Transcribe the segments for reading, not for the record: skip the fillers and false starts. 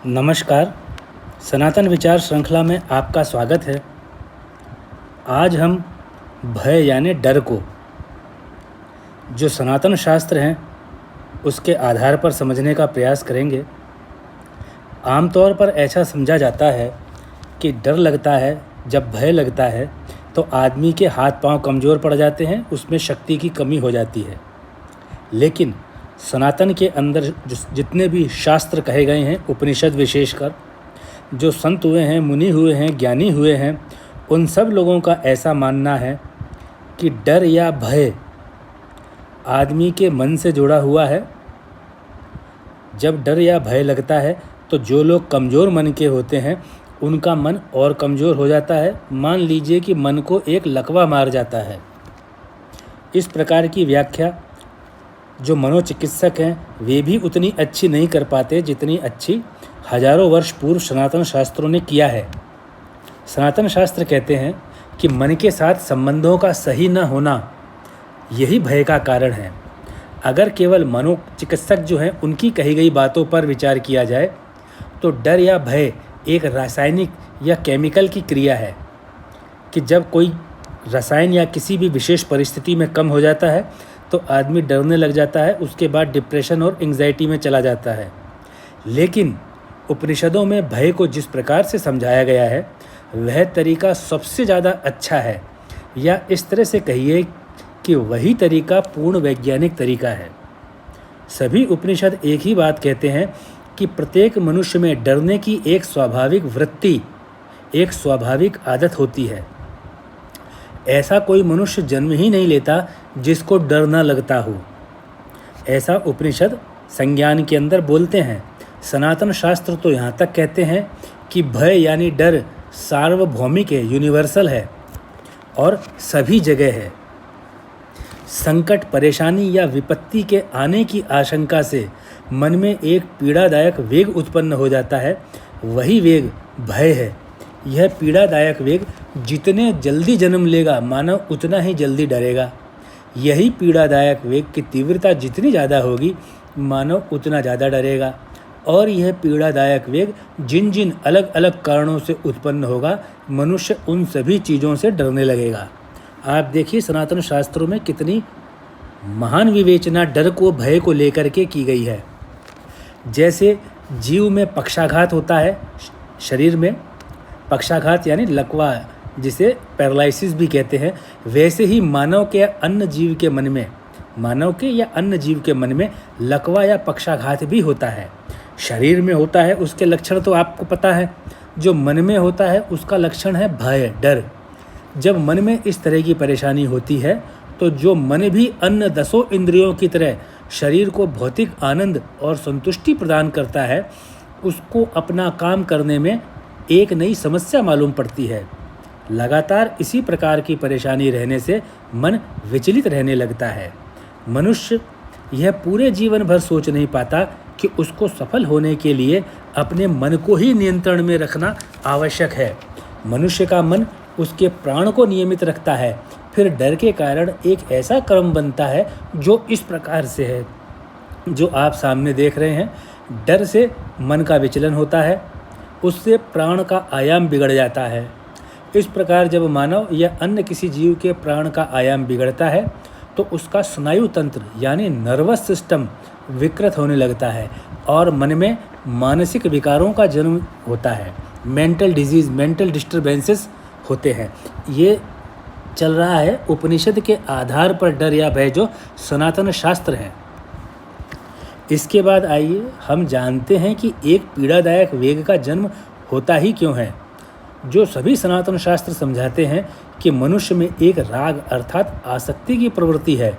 नमस्कार। सनातन विचार श्रृंखला में आपका स्वागत है। आज हम भय यानी डर को जो सनातन शास्त्र हैं उसके आधार पर समझने का प्रयास करेंगे। आमतौर पर ऐसा समझा जाता है कि डर लगता है, जब भय लगता है तो आदमी के हाथ पांव कमज़ोर पड़ जाते हैं, उसमें शक्ति की कमी हो जाती है। लेकिन सनातन के अंदर जितने भी शास्त्र कहे गए हैं, उपनिषद विशेषकर, जो संत हुए हैं, मुनि हुए हैं, ज्ञानी हुए हैं, उन सब लोगों का ऐसा मानना है कि डर या भय आदमी के मन से जुड़ा हुआ है। जब डर या भय लगता है तो जो लोग कमज़ोर मन के होते हैं उनका मन और कमज़ोर हो जाता है। मान लीजिए कि मन को एक लकवा मार जाता है। इस प्रकार की व्याख्या जो मनोचिकित्सक हैं वे भी उतनी अच्छी नहीं कर पाते जितनी अच्छी हजारों वर्ष पूर्व सनातन शास्त्रों ने किया है। सनातन शास्त्र कहते हैं कि मन के साथ संबंधों का सही न होना यही भय का कारण है। अगर केवल मनोचिकित्सक जो हैं उनकी कही गई बातों पर विचार किया जाए तो डर या भय एक रासायनिक या केमिकल की क्रिया है कि जब कोई रसायन या किसी भी विशेष परिस्थिति में कम हो जाता है तो आदमी डरने लग जाता है, उसके बाद डिप्रेशन और एंग्जाइटी में चला जाता है। लेकिन उपनिषदों में भय को जिस प्रकार से समझाया गया है वह तरीका सबसे ज़्यादा अच्छा है, या इस तरह से कहिए कि वही तरीका पूर्ण वैज्ञानिक तरीका है। सभी उपनिषद एक ही बात कहते हैं कि प्रत्येक मनुष्य में डरने की एक स्वाभाविक वृत्ति, एक स्वाभाविक आदत होती है। ऐसा कोई मनुष्य जन्म ही नहीं लेता जिसको डर न लगता हो, ऐसा उपनिषद संज्ञान के अंदर बोलते हैं। सनातन शास्त्र तो यहाँ तक कहते हैं कि भय यानी डर सार्वभौमिक है, यूनिवर्सल है और सभी जगह है। संकट, परेशानी या विपत्ति के आने की आशंका से मन में एक पीड़ादायक वेग उत्पन्न हो जाता है, वही वेग भय है। यह पीड़ादायक वेग जितने जल्दी जन्म लेगा मानव उतना ही जल्दी डरेगा। यही पीड़ादायक वेग की तीव्रता जितनी ज़्यादा होगी मानव उतना ज़्यादा डरेगा। और यह पीड़ादायक वेग जिन जिन अलग अलग कारणों से उत्पन्न होगा मनुष्य उन सभी चीज़ों से डरने लगेगा। आप देखिए सनातन शास्त्रों में कितनी महान विवेचना डर को, भय को लेकर के की गई है। जैसे जीव में पक्षाघात होता है, शरीर में पक्षाघात यानी लकवा, जिसे पैरालिसिस भी कहते हैं, वैसे ही मानव के या अन्य जीव के मन में लकवा या पक्षाघात भी होता है। शरीर में होता है, उसके लक्षण तो आपको पता है। जो मन में होता है उसका लक्षण है भय, डर। जब मन में इस तरह की परेशानी होती है तो जो मन भी अन्य 10 इंद्रियों की तरह शरीर को भौतिक आनंद और संतुष्टि प्रदान करता है, उसको अपना काम करने में एक नई समस्या मालूम पड़ती है। लगातार इसी प्रकार की परेशानी रहने से मन विचलित रहने लगता है। मनुष्य यह पूरे जीवन भर सोच नहीं पाता कि उसको सफल होने के लिए अपने मन को ही नियंत्रण में रखना आवश्यक है। मनुष्य का मन उसके प्राण को नियमित रखता है। फिर डर के कारण एक ऐसा क्रम बनता है जो इस प्रकार से है, जो आप सामने देख रहे हैं। डर से मन का विचलन होता है, उससे प्राण का आयाम बिगड़ जाता है। इस प्रकार जब मानव या अन्य किसी जीव के प्राण का आयाम बिगड़ता है तो उसका स्नायु तंत्र यानी नर्वस सिस्टम विकृत होने लगता है और मन में मानसिक विकारों का जन्म होता है। मेंटल डिजीज़, मेंटल डिस्टर्बेंसेस होते हैं। ये चल रहा है उपनिषद के आधार पर डर या भय जो सनातन शास्त्र है। इसके बाद आइए हम जानते हैं कि एक पीड़ादायक वेग का जन्म होता ही क्यों है। जो सभी सनातन शास्त्र समझाते हैं कि मनुष्य में एक राग अर्थात आसक्ति की प्रवृत्ति है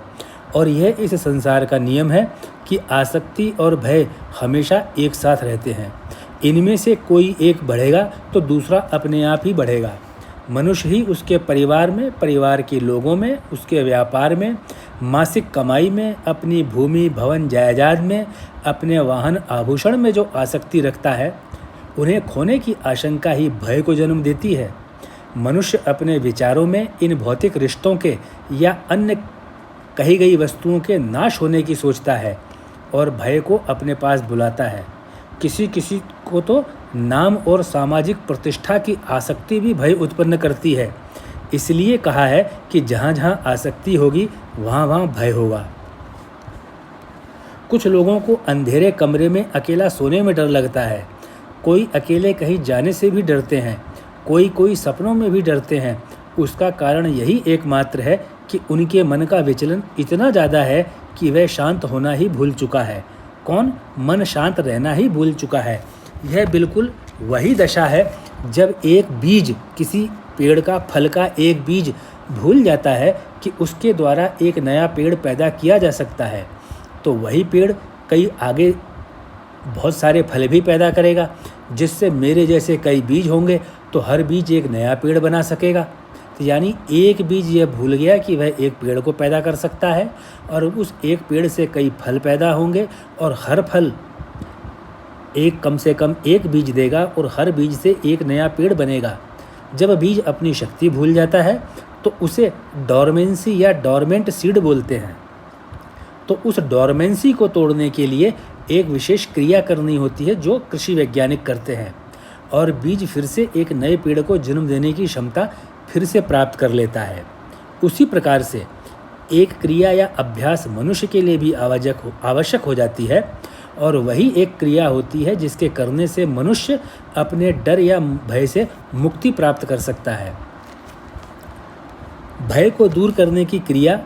और यह इस संसार का नियम है कि आसक्ति और भय हमेशा एक साथ रहते हैं। इनमें से कोई एक बढ़ेगा तो दूसरा अपने आप ही बढ़ेगा। मनुष्य ही उसके परिवार में, परिवार के लोगों में, उसके व्यापार में, मासिक कमाई में, अपनी भूमि भवन जायदाद में, अपने वाहन आभूषण में जो आसक्ति रखता है उन्हें खोने की आशंका ही भय को जन्म देती है। मनुष्य अपने विचारों में इन भौतिक रिश्तों के या अन्य कही गई वस्तुओं के नाश होने की सोचता है और भय को अपने पास बुलाता है। किसी को तो नाम और सामाजिक प्रतिष्ठा की आसक्ति भी भय उत्पन्न करती है। इसलिए कहा है कि जहाँ जहाँ आसक्ति होगी वहाँ वहाँ भय होगा। कुछ लोगों को अंधेरे कमरे में अकेला सोने में डर लगता है, कोई अकेले कहीं जाने से भी डरते हैं, कोई सपनों में भी डरते हैं। उसका कारण यही एकमात्र है कि उनके मन का विचलन इतना ज़्यादा है कि वह शांत होना ही भूल चुका है। कौन? मन शांत रहना ही भूल चुका है। यह बिल्कुल वही दशा है जब एक बीज, किसी पेड़ का फल का एक बीज भूल जाता है कि उसके द्वारा एक नया पेड़ पैदा किया जा सकता है, तो वही पेड़ कई आगे बहुत सारे फल भी पैदा करेगा, जिससे मेरे जैसे कई बीज होंगे तो हर बीज एक नया पेड़ बना सकेगा। तो यानी एक बीज यह भूल गया कि वह एक पेड़ को पैदा कर सकता है, और उस एक पेड़ से कई फल पैदा होंगे और हर फल एक कम से कम एक बीज देगा और हर बीज से एक नया पेड़ बनेगा। जब बीज अपनी शक्ति भूल जाता है तो उसे डॉर्मेंसी या डॉर्मेंट सीड बोलते हैं। तो उस डॉर्मेंसी को तोड़ने के लिए एक विशेष क्रिया करनी होती है जो कृषि वैज्ञानिक करते हैं, और बीज फिर से एक नए पेड़ को जन्म देने की क्षमता फिर से प्राप्त कर लेता है। उसी प्रकार से एक क्रिया या अभ्यास मनुष्य के लिए भी आवश्यक हो जाती है, और वही एक क्रिया होती है जिसके करने से मनुष्य अपने डर या भय से मुक्ति प्राप्त कर सकता है। भय को दूर करने की क्रिया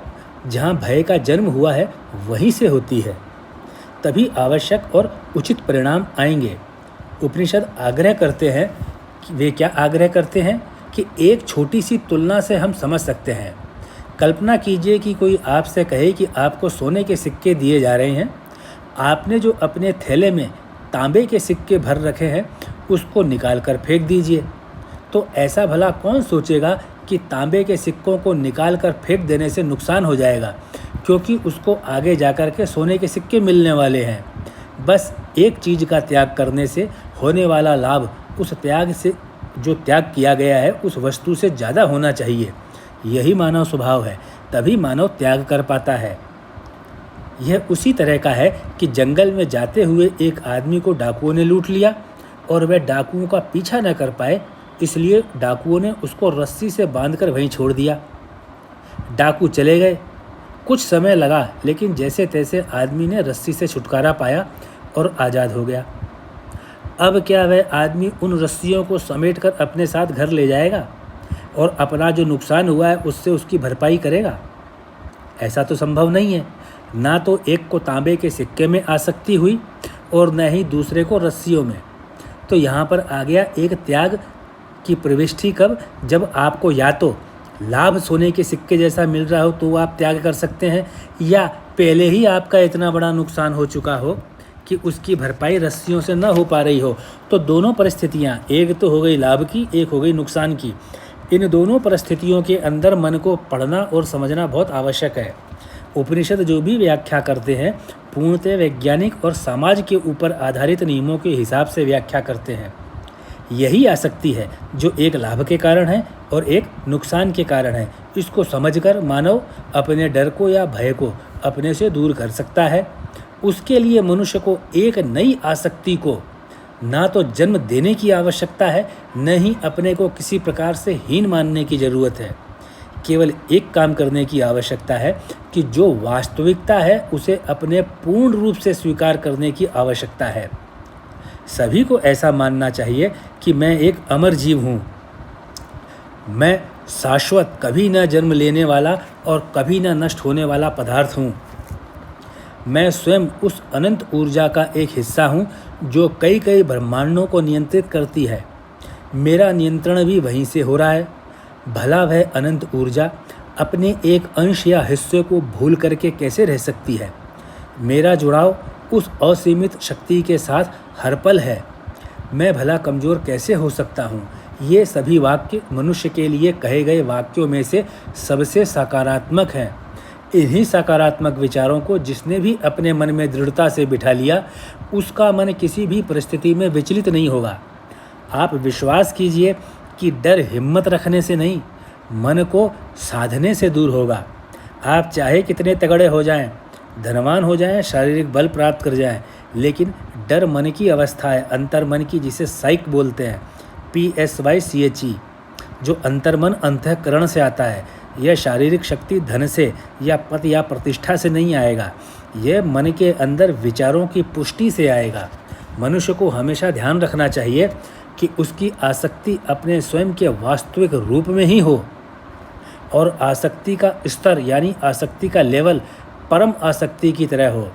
जहाँ भय का जन्म हुआ है वहीं से होती है, तभी आवश्यक और उचित परिणाम आएंगे। उपनिषद आग्रह करते हैं कि वे क्या आग्रह करते हैं कि एक छोटी सी तुलना से हम समझ सकते हैं। कल्पना कीजिए कि कोई आपसे कहे कि आपको सोने के सिक्के दिए जा रहे हैं, आपने जो अपने थैले में तांबे के सिक्के भर रखे हैं उसको निकाल कर फेंक दीजिए। तो ऐसा भला कौन सोचेगा कि तांबे के सिक्कों को निकाल कर फेंक देने से नुकसान हो जाएगा, क्योंकि उसको आगे जाकर के सोने के सिक्के मिलने वाले हैं। बस एक चीज़ का त्याग करने से होने वाला लाभ उस त्याग से, जो त्याग किया गया है, उस वस्तु से ज़्यादा होना चाहिए। यही मानव स्वभाव है, तभी मानव त्याग कर पाता है। यह उसी तरह का है कि जंगल में जाते हुए एक आदमी को डाकुओं ने लूट लिया और वह डाकुओं का पीछा न कर पाए, इसलिए डाकुओं ने उसको रस्सी से बांधकर वहीं छोड़ दिया। डाकू चले गए, कुछ समय लगा, लेकिन जैसे तैसे आदमी ने रस्सी से छुटकारा पाया और आज़ाद हो गया। अब क्या वह आदमी उन रस्सियों को समेटकर अपने साथ घर ले जाएगा और अपना जो नुकसान हुआ है उससे उसकी भरपाई करेगा? ऐसा तो संभव नहीं है। ना तो एक को तांबे के सिक्के में आसक्ति हुई और न ही दूसरे को रस्सियों में। तो यहाँ पर आ गया एक त्याग की प्रविष्टि कब? जब आपको या तो लाभ सोने के सिक्के जैसा मिल रहा हो तो आप त्याग कर सकते हैं, या पहले ही आपका इतना बड़ा नुकसान हो चुका हो कि उसकी भरपाई रस्सियों से न हो पा रही हो। तो दोनों परिस्थितियाँ, एक तो हो गई लाभ की, एक हो गई नुकसान की। इन दोनों परिस्थितियों के अंदर मन को पढ़ना और समझना बहुत आवश्यक है। उपनिषद जो भी व्याख्या करते हैं पूर्णतः वैज्ञानिक और समाज के ऊपर आधारित नियमों के हिसाब से व्याख्या करते हैं। यही आसक्ति है जो एक लाभ के कारण है और एक नुकसान के कारण है। इसको समझकर मानव अपने डर को या भय को अपने से दूर कर सकता है। उसके लिए मनुष्य को एक नई आसक्ति को ना तो जन्म देने की आवश्यकता है, न ही अपने को किसी प्रकार से हीन मानने की ज़रूरत है। केवल एक काम करने की आवश्यकता है कि जो वास्तविकता है उसे अपने पूर्ण रूप से स्वीकार करने की आवश्यकता है। सभी को ऐसा मानना चाहिए कि मैं एक अमर जीव हूँ, मैं शाश्वत, कभी न जन्म लेने वाला और कभी न नष्ट होने वाला पदार्थ हूँ। मैं स्वयं उस अनंत ऊर्जा का एक हिस्सा हूँ जो कई कई ब्रह्मांडों को नियंत्रित करती है। मेरा नियंत्रण भी वहीं से हो रहा है। भला वह अनंत ऊर्जा अपने एक अंश या हिस्से को भूल करके कैसे रह सकती है? मेरा जुड़ाव उस असीमित शक्ति के साथ हर पल है। मैं भला कमज़ोर कैसे हो सकता हूँ? ये सभी वाक्य मनुष्य के लिए कहे गए वाक्यों में से सबसे सकारात्मक हैं। इन्हीं सकारात्मक विचारों को जिसने भी अपने मन में दृढ़ता से बिठा लिया, उसका मन किसी भी परिस्थिति में विचलित नहीं होगा। आप विश्वास कीजिए कि डर हिम्मत रखने से नहीं, मन को साधने से दूर होगा। आप चाहे कितने तगड़े हो जाएं, धनवान हो जाएं, शारीरिक बल प्राप्त कर जाएं, लेकिन डर मन की अवस्था है, अंतर्मन की, जिसे साइक बोलते हैं, PSYCHE, जो अंतर्मन अंतःकरण से आता है। यह शारीरिक शक्ति धन से या पद या प्रतिष्ठा से नहीं आएगा, यह मन के अंदर विचारों की पुष्टि से आएगा। मनुष्य को हमेशा ध्यान रखना चाहिए कि उसकी आसक्ति अपने स्वयं के वास्तविक रूप में ही हो, और आसक्ति का स्तर यानी आसक्ति का लेवल परम आसक्ति की तरह हो।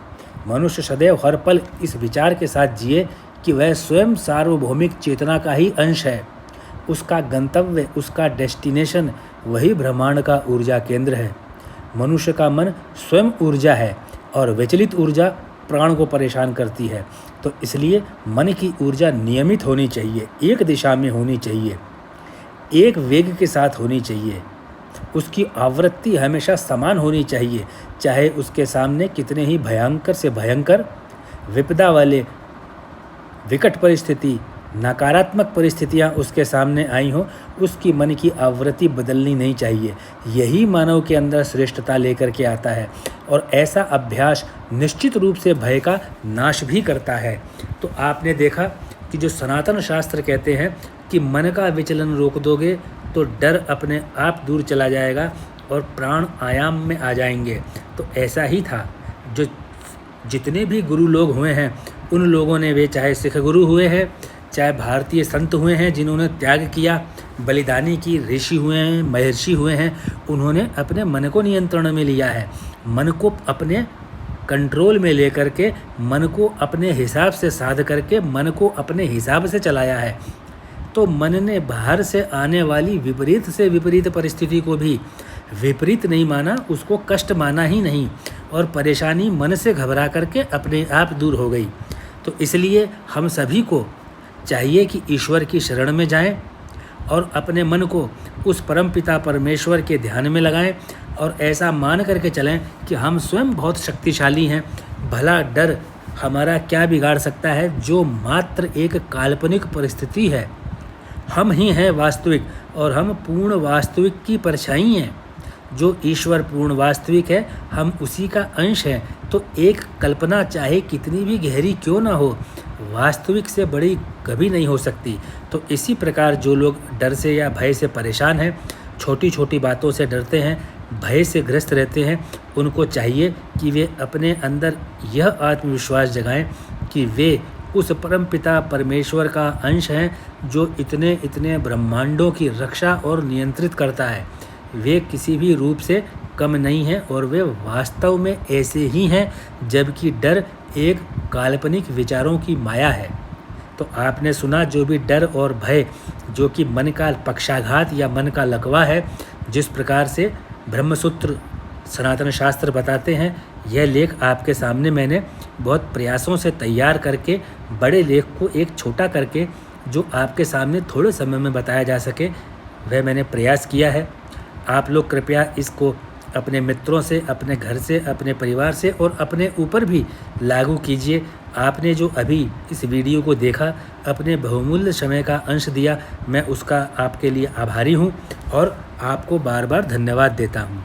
मनुष्य सदैव हर पल इस विचार के साथ जिए कि वह स्वयं सार्वभौमिक चेतना का ही अंश है। उसका गंतव्य, उसका डेस्टिनेशन वही ब्रह्मांड का ऊर्जा केंद्र है। मनुष्य का मन स्वयं ऊर्जा है और विचलित ऊर्जा प्राण को परेशान करती है। तो इसलिए मन की ऊर्जा नियमित होनी चाहिए, एक दिशा में होनी चाहिए, एक वेग के साथ होनी चाहिए। उसकी आवृत्ति हमेशा समान होनी चाहिए, चाहे उसके सामने कितने ही भयंकर से भयंकर विपदा वाले विकट परिस्थिति, नकारात्मक परिस्थितियां उसके सामने आई हों, उसकी मन की आवृत्ति बदलनी नहीं चाहिए। यही मानव के अंदर श्रेष्ठता लेकर के आता है, और ऐसा अभ्यास निश्चित रूप से भय का नाश भी करता है। तो आपने देखा कि जो सनातन शास्त्र कहते हैं कि मन का विचलन रोक दोगे तो डर अपने आप दूर चला जाएगा और प्राण आयाम में आ जाएंगे। तो ऐसा ही था। जो जितने भी गुरु लोग हुए हैं, उन लोगों ने, वे चाहे सिख गुरु हुए हैं, चाहे भारतीय संत हुए हैं जिन्होंने त्याग किया, बलिदानी की, ऋषि हुए हैं, महर्षि हुए हैं, उन्होंने अपने मन को नियंत्रण में लिया है। मन को अपने कंट्रोल में लेकर के, मन को अपने हिसाब से साध करके, मन को अपने हिसाब से चलाया है। तो मन ने बाहर से आने वाली विपरीत से विपरीत परिस्थिति को भी विपरीत नहीं माना, उसको कष्ट माना ही नहीं, और परेशानी मन से घबरा करके अपने आप दूर हो गई। तो इसलिए हम सभी को चाहिए कि ईश्वर की शरण में जाएं और अपने मन को उस परमपिता परमेश्वर के ध्यान में लगाएं, और ऐसा मान करके चलें कि हम स्वयं बहुत शक्तिशाली हैं। भला डर हमारा क्या बिगाड़ सकता है, जो मात्र एक काल्पनिक परिस्थिति है। हम ही हैं वास्तविक, और हम पूर्ण वास्तविक की परछाई हैं। जो ईश्वर पूर्ण वास्तविक है, हम उसी का अंश हैं। तो एक कल्पना चाहे कितनी भी गहरी क्यों ना हो, वास्तविक से बड़ी कभी नहीं हो सकती। तो इसी प्रकार जो लोग डर से या भय से परेशान हैं, छोटी छोटी बातों से डरते हैं, भय से ग्रस्त रहते हैं, उनको चाहिए कि वे अपने अंदर यह आत्मविश्वास जगाएं कि वे उस परमपिता परमेश्वर का अंश हैं, जो इतने इतने ब्रह्मांडों की रक्षा और नियंत्रित करता है। वे किसी भी रूप से कम नहीं हैं, और वे वास्तव में ऐसे ही हैं, जबकि डर एक काल्पनिक विचारों की माया है। तो आपने सुना, जो भी डर और भय, जो कि मन का पक्षाघात या मन का लकवा है, जिस प्रकार से ब्रह्मसूत्र सनातन शास्त्र बताते हैं, यह लेख आपके सामने मैंने बहुत प्रयासों से तैयार करके, बड़े लेख को एक छोटा करके, जो आपके सामने थोड़े समय में बताया जा सके, वह मैंने प्रयास किया है। आप लोग कृपया इसको अपने मित्रों से, अपने घर से, अपने परिवार से और अपने ऊपर भी लागू कीजिए। आपने जो अभी इस वीडियो को देखा, अपने बहुमूल्य समय का अंश दिया, मैं उसका आपके लिए आभारी हूँ और आपको बार बार धन्यवाद देता हूँ।